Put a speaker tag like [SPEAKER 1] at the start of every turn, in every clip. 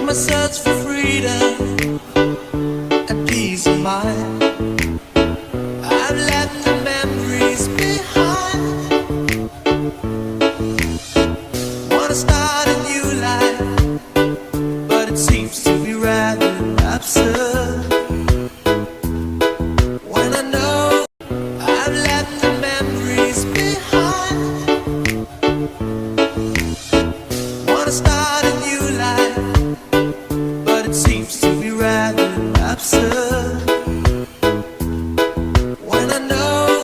[SPEAKER 1] my search for freedom and peace of mind, I've left the memories behind. Wanna start a new life, but it seems to be rather absurd. When I know I've left the memories behind, wanna start a new life, but it seems to be rather absurd. When I know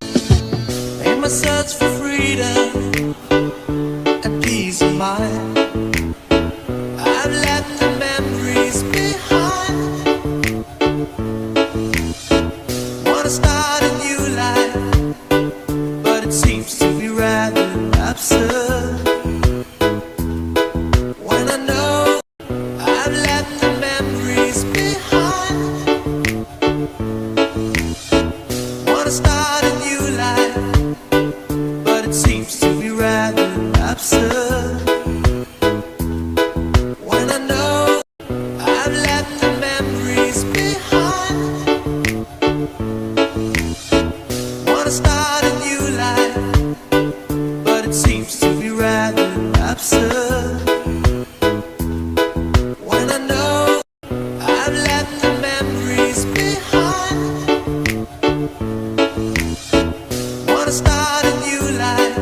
[SPEAKER 1] in my search for freedom and peace of mind, I've left the memories behind. Wanna start a new life, but it seems to be rather absurd. When I know I've left the memories behind, wanna start a new life, but it seems to be rather absurd. When I know I've left the memories behind, wanna start a new life, but it seems to be rather absurd. When I know I've left the memories behind, wanna start a new life,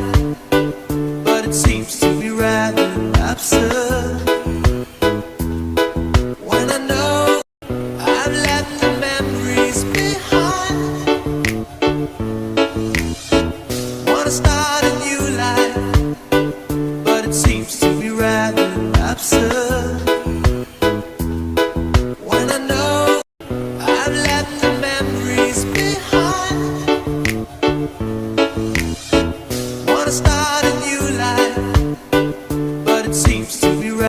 [SPEAKER 1] but it seems to be rather absurd. When I know I've left the memories behind, wanna start a new life, but it seems to be rather absurd. When I know I've left the memories behind, wanna start a